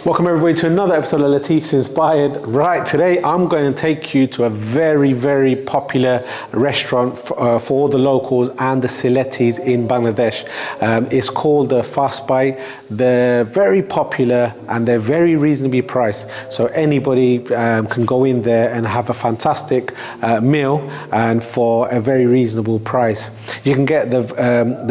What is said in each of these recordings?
Welcome everybody to another episode of Latif's Inspired. Right, today I'm going to take you to a very, very popular restaurant for all the locals and the Sylhetis in Bangladesh. It's called the Fast Buy. They're very popular and they're very reasonably priced. So anybody can go in there and have a fantastic meal and for a very reasonable price. You can get they're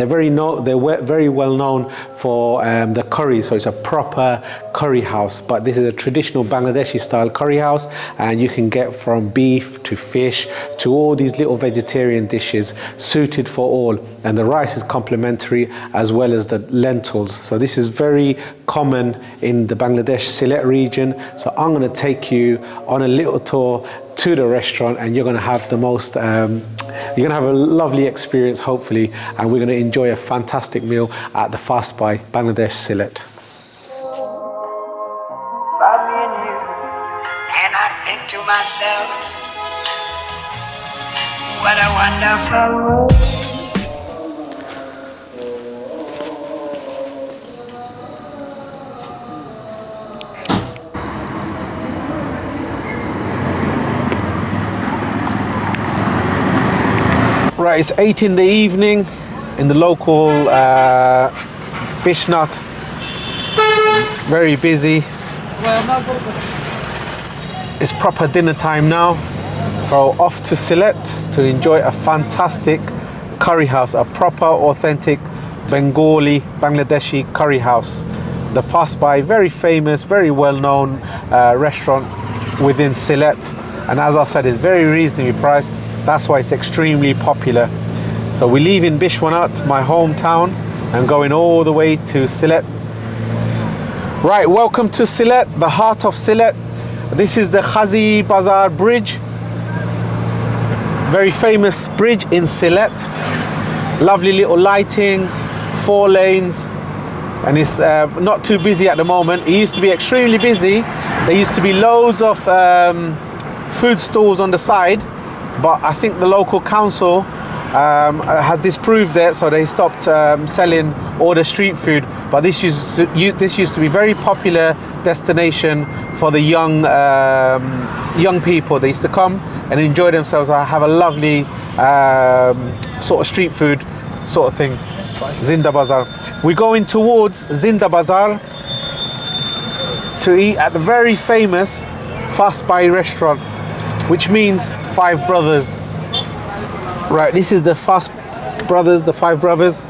very well known for the curry. So it's a proper curry house, but this is a traditional Bangladeshi style curry house, and you can get from beef to fish to all these little vegetarian dishes suited for all, and the rice is complimentary as well as the lentils. So this is very common in the Bangladesh Sylhet region. So I'm going to take you on a little tour to the restaurant, and you're going to have the most you're going to have a lovely experience hopefully, and we're going to enjoy a fantastic meal at the Fast Buy Bangladesh Sylhet. To myself, what a wonderful world. Right, it's 8 in the evening in the local Bishnat. Very busy. It's proper dinner time now, so off to Sylhet to enjoy a fantastic curry house, a proper authentic Bengali Bangladeshi curry house. The Fast Buy, very famous, very well known restaurant within Sylhet, and as I said, it's very reasonably priced. That's why it's extremely popular. So we leave in Bishwanat, my hometown, and going all the way to Sylhet. Right, welcome to Sylhet, the heart of Sylhet. This is the Khazi Bazar Bridge, very famous bridge in Sylhet. Lovely little lighting, 4 lanes, and it's not too busy at the moment. It used to be extremely busy. There used to be loads of food stalls on the side, but I think the local council has disproved it, so they stopped selling all the street food. But this used to be very popular destination for the young people. They used to come and enjoy themselves. I have a lovely sort of street food sort of thing. Zinda Bazar. We're going towards Zinda Bazar to eat at the very famous Fast Buy restaurant, which means 5 brothers. Right, this is the Fast Brothers, the 5 brothers.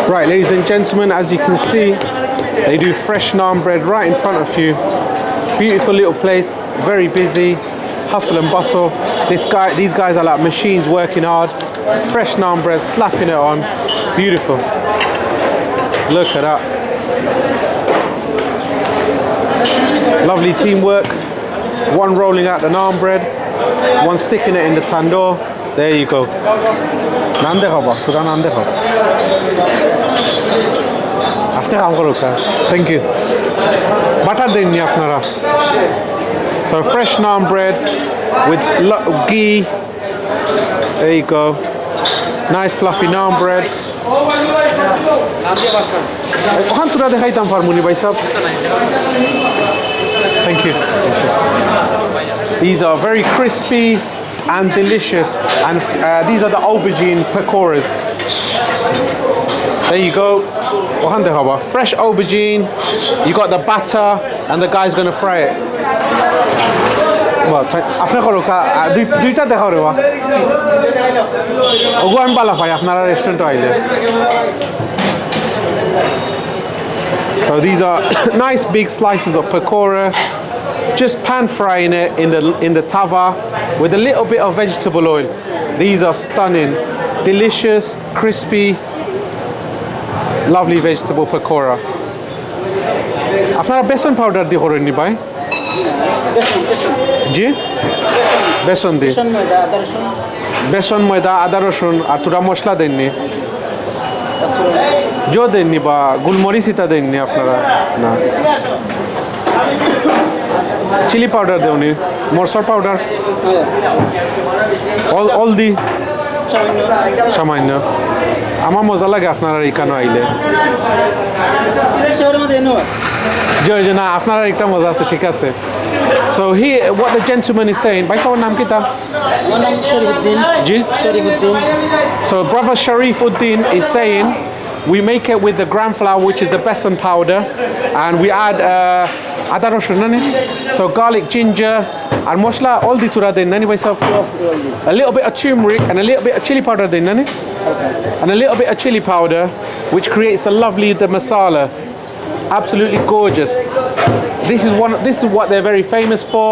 Right, ladies and gentlemen, as you can see, they do fresh naan bread right in front of you. Beautiful little place, very busy, hustle and bustle. These guys are like machines working hard. Fresh naan bread, slapping it on. Beautiful. Look at that. Lovely teamwork. One rolling out the naan bread, one sticking it in the tandoor. There you go. Thank you. Butter din apnara. So fresh naan bread with ghee. There you go. Nice fluffy naan bread. Thank you. These are very crispy and delicious, and these are the aubergine pakoras. There you go. Fresh aubergine. You got the batter, and the guy's gonna fry it. বাহ আপনি করো দুইটা দেখাও রে বা ওগো আমি পালা পাই আপনারা রেস্টুরেন্টে আইলে So these are nice big slices of pakora, just pan frying it in the tava with a little bit of vegetable oil. These are stunning, delicious, crispy, lovely vegetable pakora. আপনারা বেসন পাউডার দিয়ে করেন নি ভাই জি বেসন দিয়ে বেসন ময়দা আদা রসুন আর তোরা মশলা দেননি জো দেননি বা গোলমরিচ ইতা দেননি আপনারা না চিলি পাউডার দেওনি মরসর পাউডার অল দি সামান্য আমার মজা লাগে আপনারা এখানে আইলে জি না আপনারা একটা মজা আছে ঠিক আছে So here what the gentleman is saying ভাই সবার নাম কি তা জি So brother Sharifuddin is saying we make it with the gram flour which is the besan powder and we add ada roshan nani so garlic ginger and mosla all the tura den nani so a little bit of turmeric and a little bit of chili powder den nani and a little bit of chili powder which creates the masala absolutely gorgeous this is what they're very famous for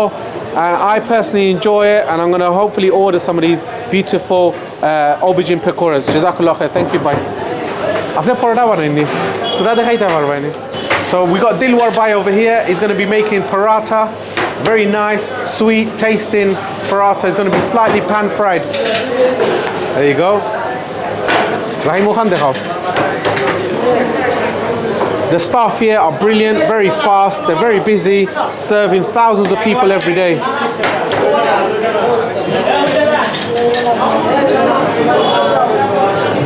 and I personally enjoy it and I'm going to hopefully order some of these beautiful aubergine pakoras jazakallah khair thank you bye আপনি পরোটা বানাইনি তোরা দেখাইতে পারবেনি So we got Dilwar Bhai over here. He's going to be making paratha. Very nice, sweet, tasting paratha. It's going to be slightly pan fried. There you go. Rahim Khan dekhao. The staff here are brilliant, very fast. They're very busy, serving thousands of people every day.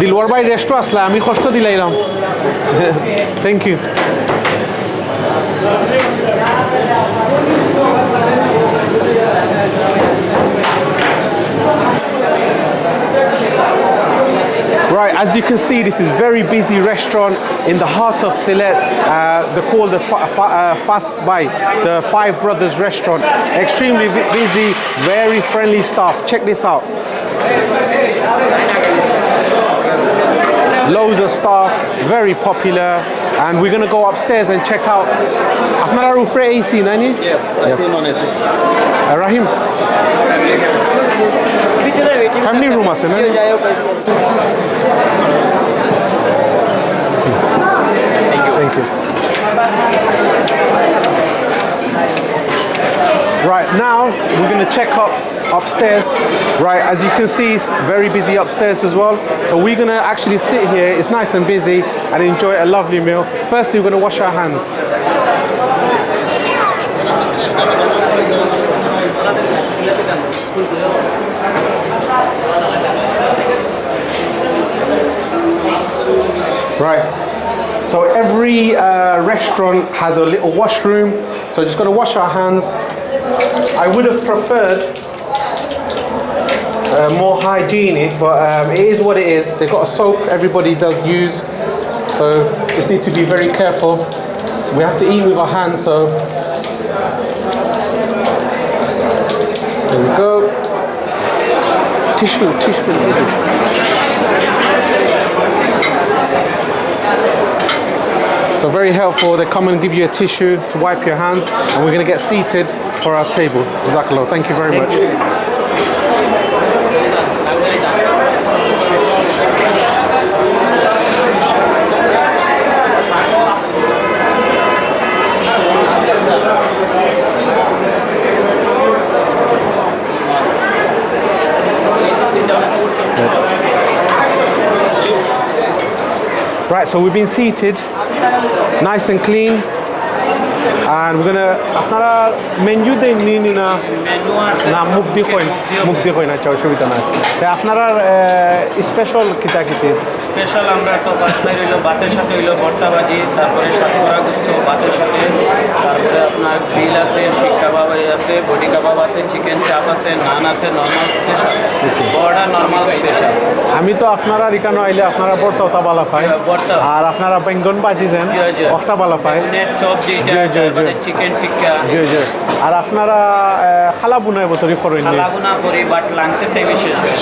Dilwar Bhai রেস্টু আসলে আমি কষ্ট দিলাইলাম thank you Right, as you can see, this is very busy restaurant in the heart of Sylhet. They're called the Fast Bite, the Five Brothers Restaurant. Extremely busy, very friendly staff. Check this out. Loads of staff, very popular, and we're going to go upstairs and check out. আপনারা রুফরে AC নানি? Yes, AC non-AC. Rahim. Family room আছে না? Thank you. Right, now we're going to check up upstairs. Right, as you can see, it's very busy upstairs as well. So we're going to actually sit here, it's nice and busy, and enjoy a lovely meal. Firstly, we're going to wash our hands. Right, so every restaurant has a little washroom, so just going to wash our hands. I would have preferred more hygienic, but it is what it is. They've got a soap everybody does use, so just need to be very careful. We have to eat with our hands, so there we go. Tissue. So very helpful. They come and give you a tissue to wipe your hands, and we're going to get seated for our table. Jazakallah. Thank you very much. Right, so we've been seated, nice and clean, and we're gonna. আপনারা menu দেননি না মুখ দিয়ে coin না চাও সুবিধা না। তা আপনারা স্পেশাল কিতা কিতে স্পেশাল আমরা তো বাটাই হইলো ভাতের সাথে হইলো ভর্তা ভাজি, তারপরে সাতকরা গুস্ত ভাতের সাথে, তারপরে আপনার গ্রিল আছে, শিক কাবাব আছে, বডি কাবাব আছে, চিকেন চাপ আছে, নান আছে, নর্মাল স্পেশাল, বড়া নর্মাল স্পেশাল। আমি তো আপনারা রিকানো আইলে আপনারা বর্তা ওটা বালা পাই ভর্তা আর আপনারা বেঙ্গন বাজি দেন ওটা বালা পাই চপ যেটা চিকেন টিক্কা আর আপনারা খালা বুনায় বতরি করেন খালাগুনা করি, বাট লাঞ্চের টাইমে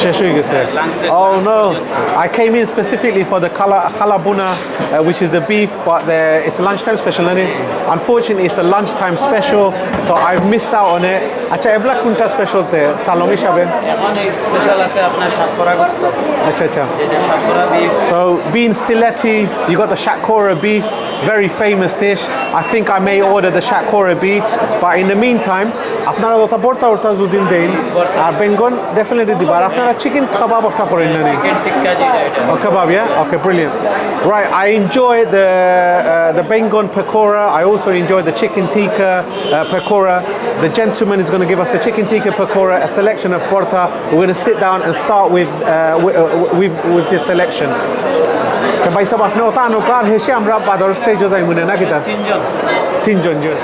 শেষ হয়ে গেছে Oh no, I came in specifically for the khala buna, which is the beef, but it's a lunchtime special, isn't it? Unfortunately, it's the lunchtime special, so I've missed out on it. Acha, ebla kunta special te salomi shaben. এখন special আছে আপনার সাতকরা গুস্ত, Acha, acha. যেটা সাতকরা beef. So, being Sylheti, you got the shakora beef, very famous dish. I think I may order the shakora beef, but in the meantime, আপনারা ওটা বর্তা ওটা যদি দেন আর বেঙ্গন definitely দিবা আর আপনারা চিকেন কাবাব ওটা করেন না চিকেন টিক্কা যেটা এটা Oh, kebab, yeah? Okay, brilliant. Right, I enjoy the Bengal pakora. I also enjoy the chicken tikka pakora. The gentleman is going to give us the chicken tikka pakora, a selection of porta. We're going to sit down and start with this selection. ভাই সব আপনি ওটা আনুকার হেসে আমরা বাদর স্টেজে যাই মনে না কিতা তিনজন জন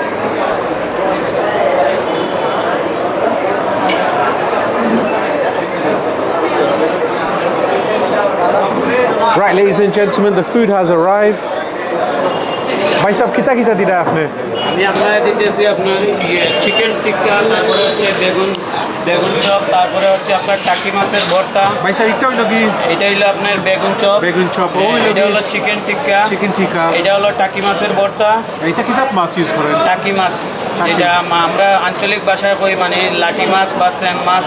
Right, ladies and gentlemen, the food has arrived. ভাই সব কিতা কিতা দিরা আপনি আমি আপনার দিতেছি আপনার চিকেন টিক্কা, তারপরে হচ্ছে বেগুন চপ, তারপরে হচ্ছে আপনার টাকি মাছের ভর্তা। ভাই স্যার এটা হইলো কি এটা হলো আপনার বেগুন চপ, এটা হলো চিকেন টিক্কা, এটা হলো টাকি মাছের ভর্তা। এটা কি জাত মাছ ইউজ করেন টাকি মাছ যেটা আমরা আঞ্চলিক ভাষায় কই, মানে লাঠি মাছ বা স্যাম মাছ।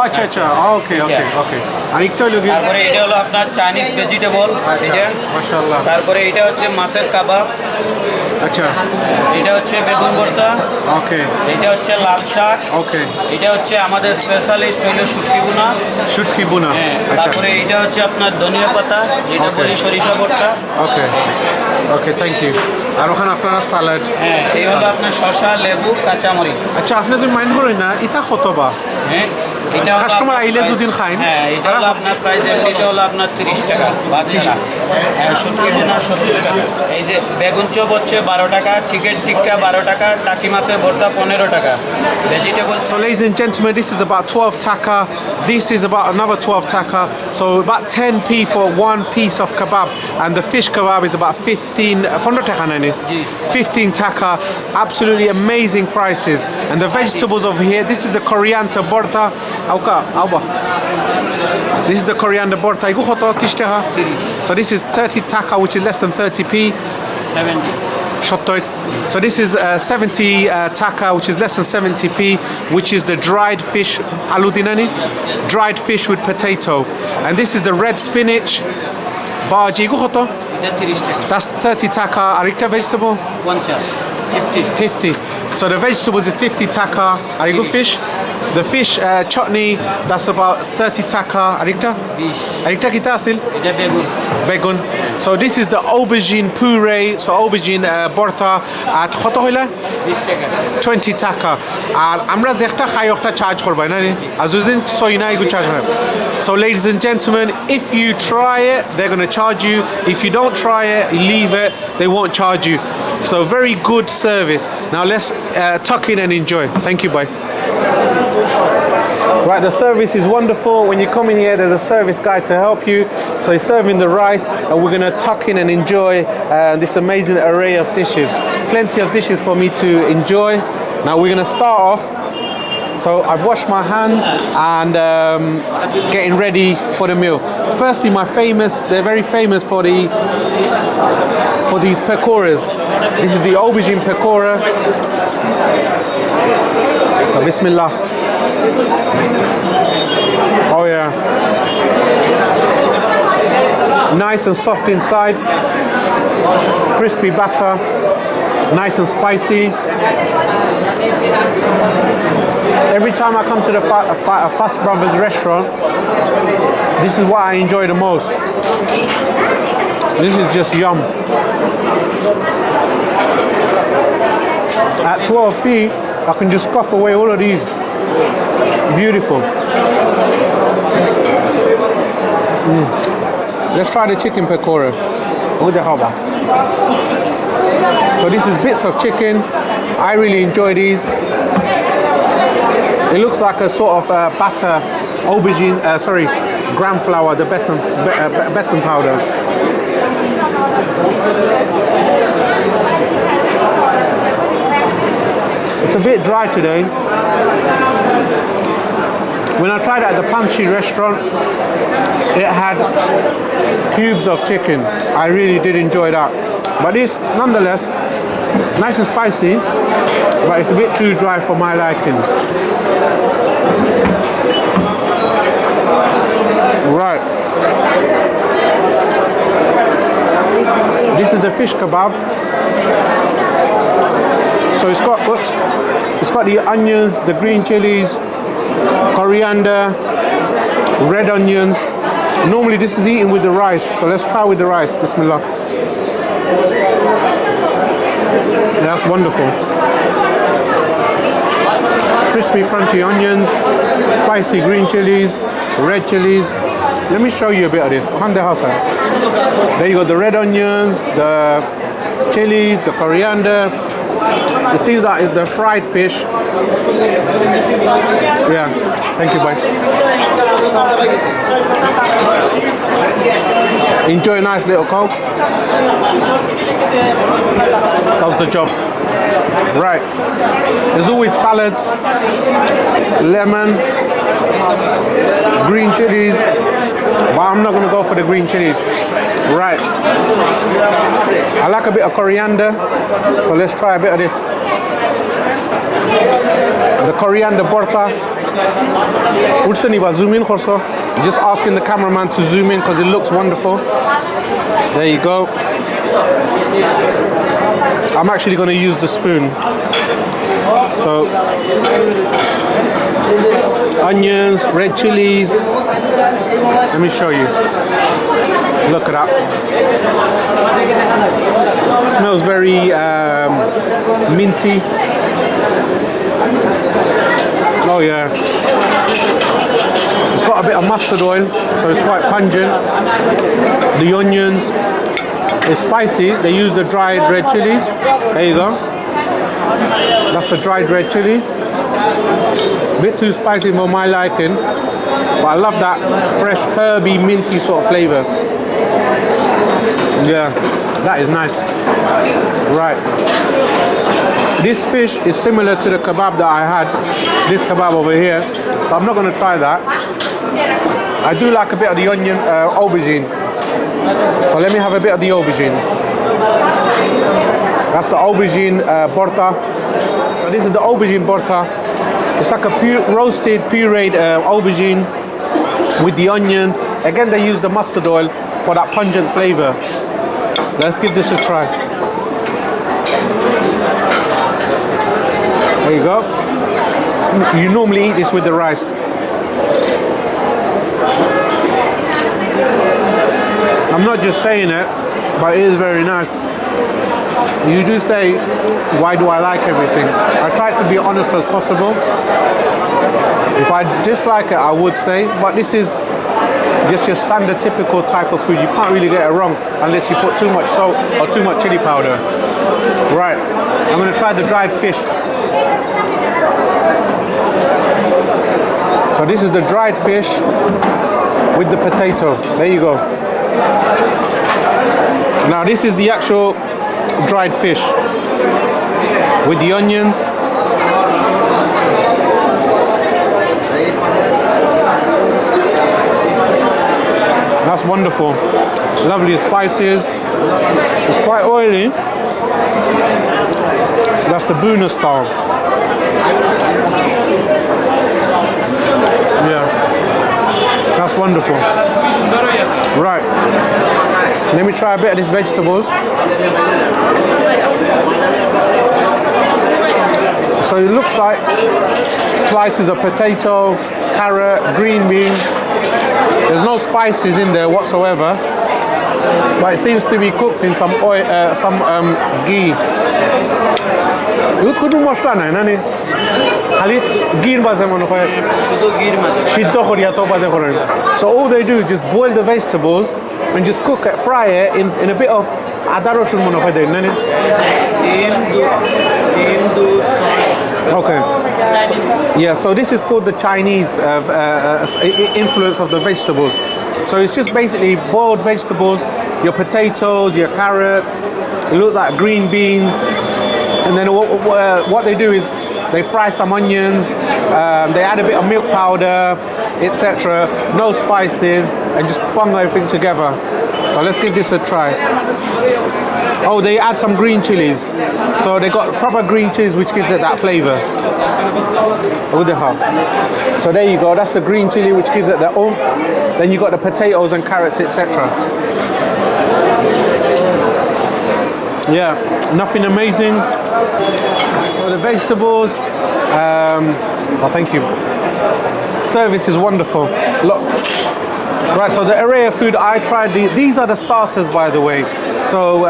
আচ্ছা আচ্ছা ওকে ওকে ওকে আর একটা হইলো কি তারপরে এটা হলো আপনার চাইনিজ ভেজিটেবল এটা, মাশাআল্লাহ। তারপরে এটা হচ্ছে মাছের কাবাব, আচ্ছা এটা হচ্ছে বেগুন ভর্তা, ওকে এটা হচ্ছে লাল শাক, ওকে এটা হচ্ছে আমাদের স্পেশালিস্ট হলো শুটকি বুনা আচ্ছা তারপরে এটা হচ্ছে আপনার ধনিয়া পাতা যেটা Okay. বলি সরিষা ভর্তা। ওকে ওকে থ্যাংক ইউ আর ওখানে আপনারা সালাড হ্যাঁ, এই হলো আপনার শসা, লেবু, কাঁচামরিচ। আচ্ছা আপনি যদি মাইন্ড করেন না এটা কত বা হ্যাঁ, এটা হলো কাস্টমার আপনার আইলে price- যদি খায় হ্যাঁ, এটা হলো আপনার প্রাইস, এটা হলো আপনার 30 টাকা বাচ্চারা, শুটকি বোনা 70 টাকা। এই যে বেগুন চপ হচ্ছে 12 টাকা, চিকেন টিক্কা 12 টাকা, টাকি মাছের ভর্তা 15 টাকা, vegetable. So ladies and gentlemen, this is about 12 taka. This is about another 12 taka. So about 10p for one piece of kebab. And the fish kebab is about 15 taka nani? 15 taka. Absolutely amazing prices. And the vegetables over here, this is the coriander borta. Auba. This is the coriander borta. Igu khoto 30 taka. So this is 30 taka, which is less than 30p. 70 Shottoid. So this is 70 taka, which is less than 70p, which is the dried fish aludinani, dried fish with potato, and this is the red spinach. Baji guhoto. এটা 30 টাকা, That's 30 taka. Arikta vegetable 50 50. So the vegetables are 50 taka. Arigu fish. The fish chutney, that's about 30 taka. Arikta? 20 Arikta kita asil? এটা বেগুন Begun. So this is the aubergine puree. So aubergine borta at কত হইলা 20 টাকা। 20 টাকা আর আমরা যেটা খাই ওটা চার্জ করব না আর যদি সই না এগুলো চার্জ হয় So ladies and gentlemen, if you try it they're going to charge you, if you don't try it leave it, they won't charge you. So very good service. Now let's tuck in and enjoy. Thank you, bye. Right, the service is wonderful. When you come in here, there's a service guy to help you. So he's serving the rice, and we're going to tuck in and enjoy this amazing array of dishes. Plenty of dishes for me to enjoy. Now we're going to start off. So I've washed my hands and getting ready for the meal. Firstly, they're very famous for these pakoras. This is the aubergine pakora. So Bismillah. Oh yeah. Nice and soft inside. Crispy batter. Nice and spicy. Every time I come to the Fast Brothers restaurant, this is what I enjoy the most. This is just yum. At 12p, I can just scoff away all of these. Beautiful. Let's try the chicken pakora. So this is bits of chicken. I really enjoy these. It looks like a sort of batter, aubergine, gram flour, the besan powder. It's a bit dry today. When I tried it at the Punchy restaurant, it had cubes of chicken. I really did enjoy that. But this, nonetheless, nice and spicy, but it's a bit too dry for my liking. Right. This is the fish kebab. So it's got the onions, the green chilies, coriander, red onions. Normally this is eaten with the rice, so let's try with the rice. Bismillah. That's wonderful. Crispy, crunchy onions, spicy green chilies, red chilies. Let me show you a bit of this. There you go, the red onions, the chilies, the coriander. It seems like it's the fried fish. Yeah, thank you, bye. Enjoy a nice little Coke. Does the job. Right. There's always salads, lemon, green chilies, but I'm not gonna go for the green chilies. Right. I like a bit of coriander, so let's try a bit of this. The coriander borta. Zoom in also. Just asking the cameraman to zoom in because it looks wonderful. There you go. I'm actually going to use the spoon. So, onions, red chilies. Let me show you. Look at that. Smells very minty. Oh yeah. It's got a bit of mustard oil, so it's quite pungent. The onions. It's spicy. They use the dried red chilies. There you go. That's the dried red chili. A bit too spicy for my liking, but I love that fresh herby, minty sort of flavor. Yeah, that is nice. Right. This fish is similar to the kebab that I had. This kebab over here. So I'm not going to try that. I do like a bit of the onion, aubergine. So let me have a bit of the aubergine. That's the aubergine borta. So this is the aubergine borta. It's like a roasted, pureed aubergine with the onions. Again, they use the mustard oil for that pungent flavor. Let's give this a try. There you go. You normally eat this with the rice. I'm not just saying it, but it is very nice. You do say, why do I like everything? I try to be honest as possible. If I dislike it, I would say, but this is just your standard typical type of food. You can't really get it wrong unless you put too much salt or too much chili powder. Right, I'm gonna try the dried fish. So this is the dried fish with the potato. There you go. Now this is the actual dried fish with the onions. That's wonderful. Lovely spices. It's quite oily. That's the Boona style. Yeah. That's wonderful. Right. Let me try a bit of these vegetables. So it looks like slices of potato, carrot, green beans. There's no spices in there whatsoever, but it seems to be cooked in some oil, ghee. You couldn't wash that, nani? খালি গির বাজে মনে হয় শুধু গির মাঝে সিদ্ধ করিয়া তো বাজে করেন so all they do is just boil the vegetables and just cook it fry it in a bit of আদা রসুন মনে হয় দেন না ডিম দুধ salt okay so, yeah so this is called the Chinese influence of the vegetables so it's just basically boiled vegetables your potatoes your carrots it looks like green beans and then what they do is they fry some onions they add a bit of milk powder etc no spices and just bung everything together so let's give this a try oh they add some green chilies so they got proper green chilies which gives it that flavor so there you go that's the green chili which gives it the oomph then you got the potatoes and carrots etc yeah nothing amazing so the vegetables oh thank you service is wonderful look right so the array of food I tried these are the starters by the way so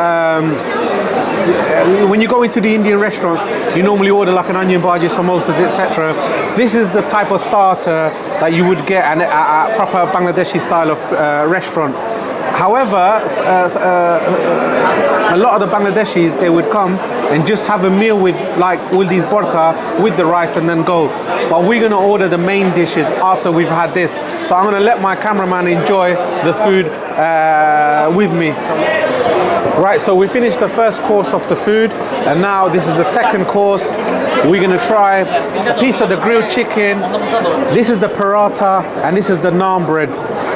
when you go into the Indian restaurants you normally order like an onion bhaji samosas etc this is the type of starter that you would get at a proper Bangladeshi style of restaurant however a lot of the Bangladeshis they would come and just have a meal with like all these borta with the rice and then go but we're going to order the main dishes after we've had this so I'm going to let my cameraman enjoy the food with me right so we finished the first course of the food and now this is the second course we're going to try a piece of the grilled chicken this is the paratha and this is the naan bread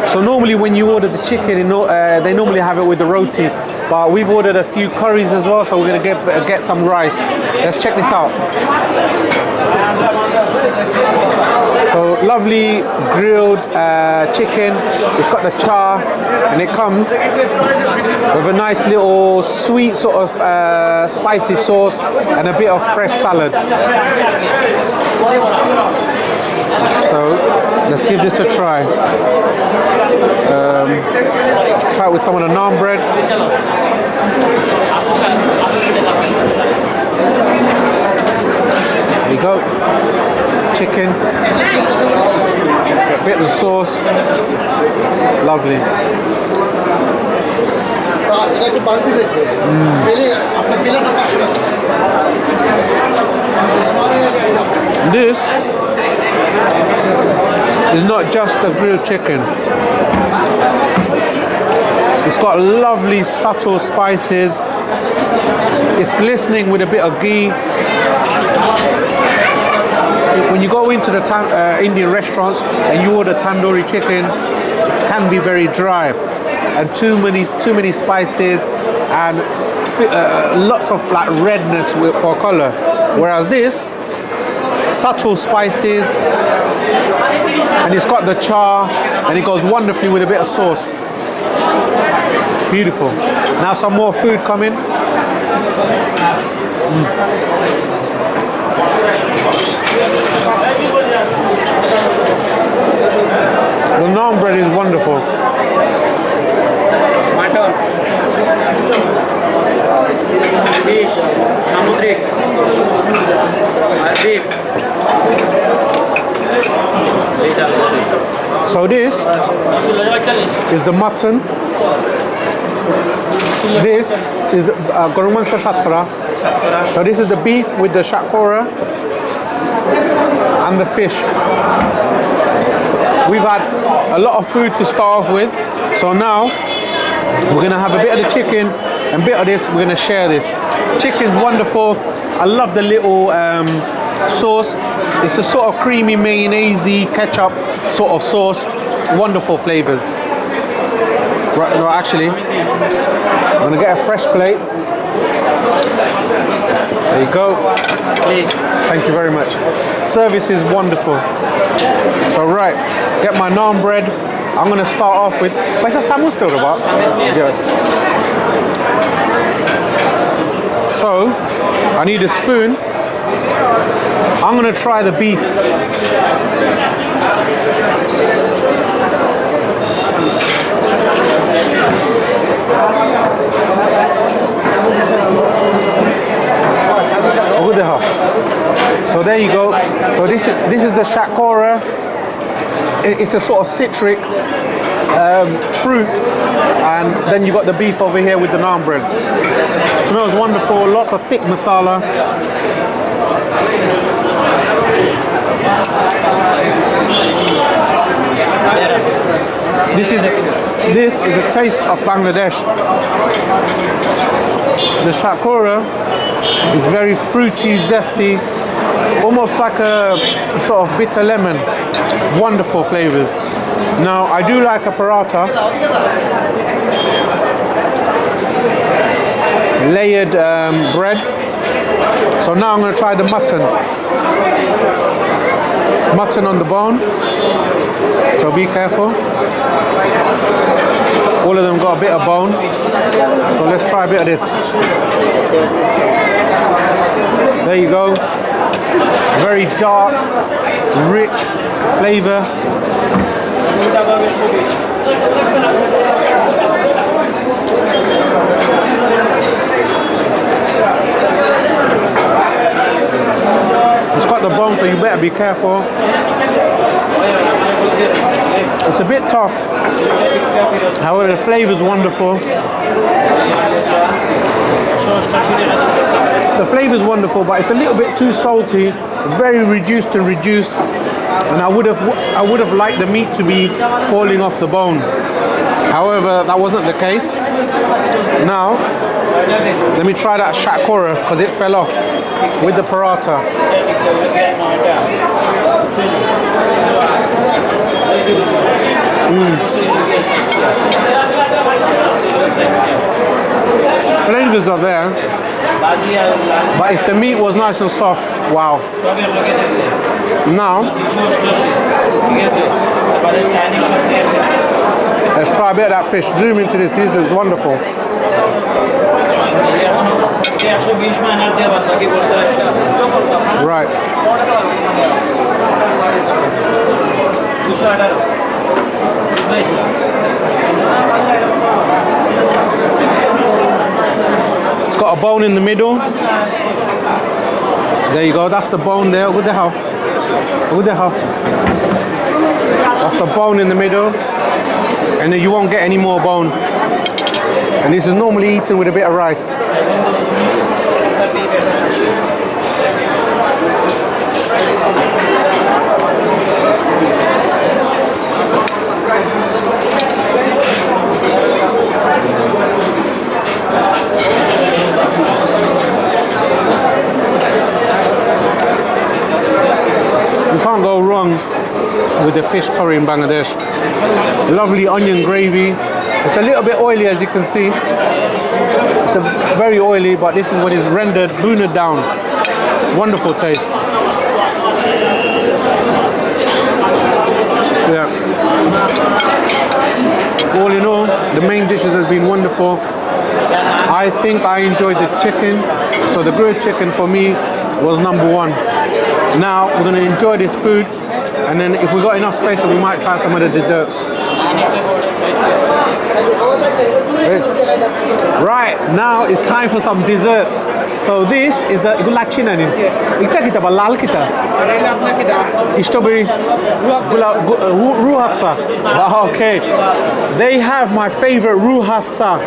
so normally when you order the chicken they normally have it with the roti but we've ordered a few curries as well so we're going to get some rice let's check this out so lovely grilled chicken it's got the char and it comes with a nice little sweet sort of spicy sauce and a bit of fresh salad so let's give this a try try it with some of the naan bread there you go chicken a bit of the sauce lovely this is not just the grilled chicken it's got lovely subtle spices it's glistening with a bit of ghee when you go into the Indian restaurants and you order tandoori chicken it can be very dry and too many spices and lots of like redness or color whereas this subtle spices and it's got the char and it goes wonderfully with a bit of sauce beautiful now some more food coming the naan bread is wonderful mutton fish samudrik beef so this is the mutton this is garu mangsho shatkara so this is the beef with the shakora and the fish we've had a lot of food to start off with so now we're going to have a bit of the chicken and a bit of this we're going to share this chicken's wonderful I love the little sauce it's a sort of creamy mayonnaise ketchup sort of sauce wonderful flavors right no actually I'm going to get a fresh plate there you go please thank you very much service is wonderful so right get my naan bread I'm going to start off with where's the samus still about yeah. So I need a spoon I'm going to try the beef So there you go. So this is the shakora. It's a sort of citric fruit, and then you got the beef over here with the naan bread. Smells wonderful. Lots of thick masala. This is a taste of Bangladesh. The shakora is very fruity, zesty, almost like a sort of bitter lemon. Wonderful flavors. Now, I do like a paratha. Layered bread. So now I'm going to try the mutton. It's mutton on the bone. So be careful. All of them got a bit of bone. So let's try a bit of this. There you go. Very dark, rich flavor. It's got the bone, so you better be careful. It's a bit tough. However, the flavor is wonderful. The flavor is wonderful, but it's a little bit too salty, very reduced. And I would have liked the meat to be falling off the bone. However, that wasn't the case. Now, let me try that shakora because it fell off with the paratha. Flavors are there, but if the meat was nice and soft, wow. Now, let's try a bit of that fish. Zoom into this. This looks wonderful. Right. It's got a bone in the middle. There you go. That's the bone there. What the hell? What the hell? That's the bone in the middle. And then you won't get any more bone. And this is normally eaten with a bit of rice. You can't go wrong with the fish curry in Bangladesh. Lovely onion gravy. It's a little bit oily, as you can see. It's very oily, but this is when it's rendered, booned down. Wonderful taste. Yeah. All in all, the main dishes has been wonderful. I think I enjoyed the chicken. So the grilled chicken for me was number one. Now we're going to enjoy this food, and then if we got enough space, we might try some of the desserts. Right, now it's time for some desserts. So this is the gulachina nin. Ikta kita ba lal kita. Strawberry Ruh Hafsa. Okay. They have my favorite Ruh Hafsa.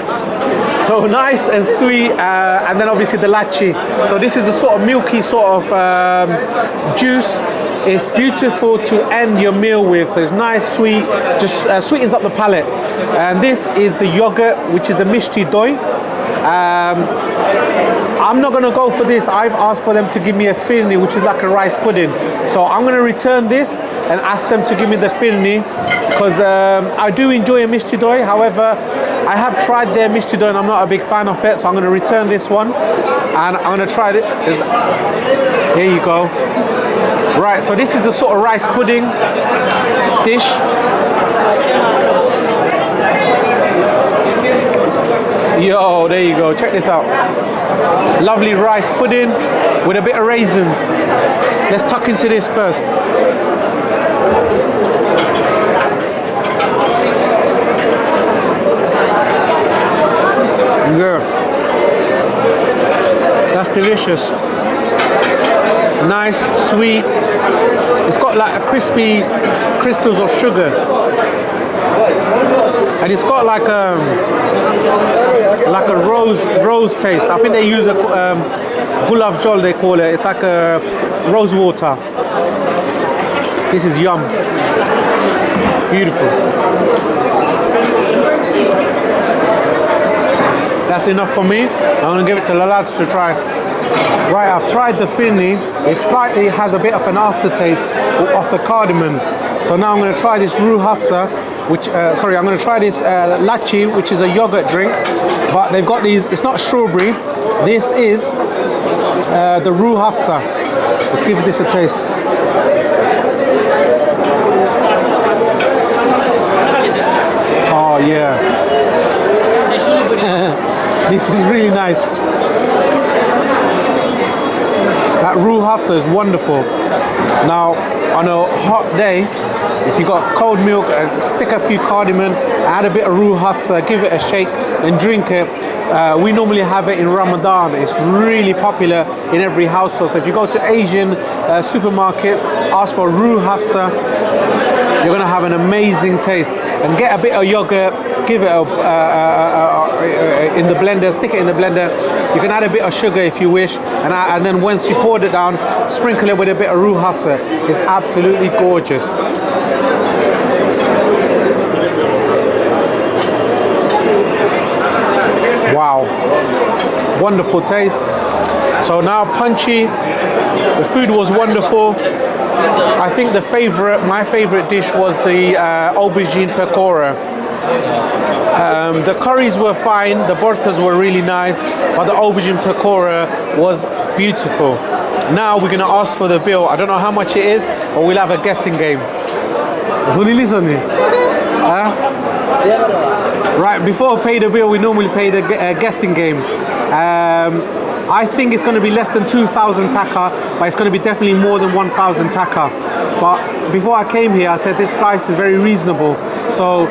So nice and sweet, and then obviously the lachi. So this is a sort of milky sort of juice. It's beautiful to end your meal with. So it's nice, sweet, just sweetens up the palate. And this is the yogurt, which is the mishti doi. I'm not going to go for this. I've asked for them to give me a firni, which is like a rice pudding. So I'm going to return this and ask them to give me the firni, because I do enjoy a mishti doi. However, I have tried their mishti doi and I'm not a big fan of it. So I'm going to return this one and I'm going to try it. Here you go. Right, so this is a sort of rice pudding dish. Yo, there you go. Check this out. Lovely rice pudding with a bit of raisins. Let's tuck into this first. Yeah. That's delicious. Nice, sweet. It's got like a crispy crystals of sugar. And it's got like a rose taste. I think they use a gulav jol, they call it. It's like a rose water. This is yum. Beautiful. That's enough for me. I'm gonna give it to the lads to try. Right, I've tried the finni. It slightly has a bit of an aftertaste of the cardamom. So now I'm gonna try this Roo Hafsa, which, I'm gonna try this lachi, which is a yogurt drink. But they've got these, it's not strawberry. This is the Roo Hafsa. Let's give this a taste. Oh yeah. This is really nice. That Roo Hafsa is wonderful. Now, on a hot day, if you got cold milk, stick a few cardamom, add a bit of Roo Hafsa, give it a shake and drink it. We normally have it in Ramadan. It's really popular in every household. So if you go to Asian supermarkets, ask for Roo Hafsa, you're gonna have an amazing taste. And get a bit of yogurt, give it in the blender, stick it in the blender. You can add a bit of sugar if you wish, and then once you poured it down, sprinkle it with a bit of Roo Hafsa. It's absolutely gorgeous. Wow, wonderful taste. So now punchy, the food was wonderful. I think my favorite dish was the aubergine pakora. The curries were fine, the bortas were really nice, but the aubergine pakora was beautiful. Now we're gonna ask for the bill. I don't know how much it is, but we'll have a guessing game. Right, before we pay the bill, we normally pay the guessing game. I think it's going to be less than 2,000 taka, but it's going to be definitely more than 1,000 taka. But before I came here, I said this price is very reasonable. So,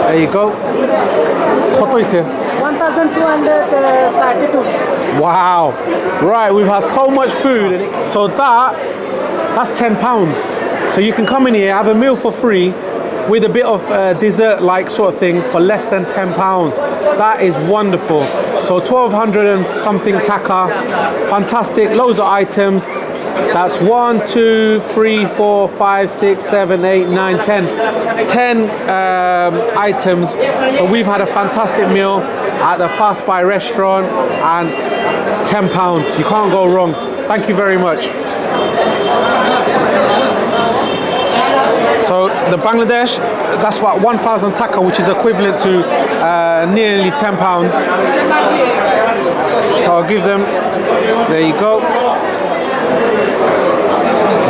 there you go. 1,232. Wow. Right, we've had so much food. So that's £10. So you can come in here, have a meal for free, with a bit of dessert-like sort of thing for less than £10. That is wonderful. So 1,200 and something taka, fantastic, loads of items. That's 1, 2, 3, 4, 5, 6, 7, 8, 9, 10. 10 items. So we've had a fantastic meal at the Fast Buy restaurant and £10. You can't go wrong. Thank you very much. So the Bangladesh, that's what 1,000 taka, which is equivalent to nearly £10. So I'll give them, there you go.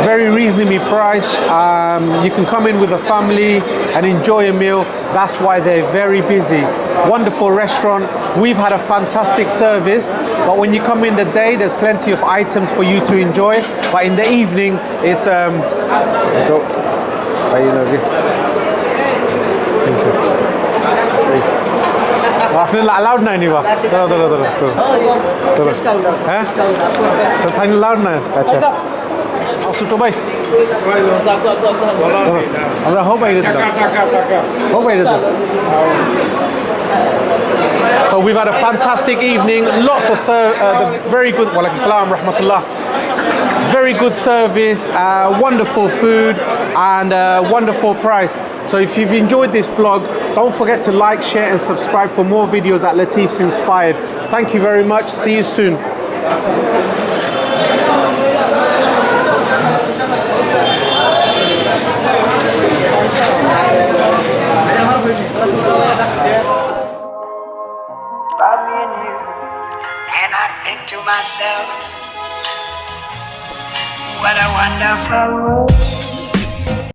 Very reasonably priced. You can come in with a family and enjoy a meal. That's why they're very busy. Wonderful restaurant. We've had a fantastic service, but when you come in the day, there's plenty of items for you to enjoy. But in the evening, it's आपने allowed ना नहीं हुआ allowed ना अच्छा ছোটো ভাই আমরা হোক বাইরে দিতাম So we've had a fantastic evening, lots of very good, walaikum salam rahmatullah, very good service, wonderful food and wonderful price. So if you've enjoyed this vlog, don't forget to like, share and subscribe for more videos at Latif's Inspired. Thank you very much, see you soon. To myself, what a wonderful world.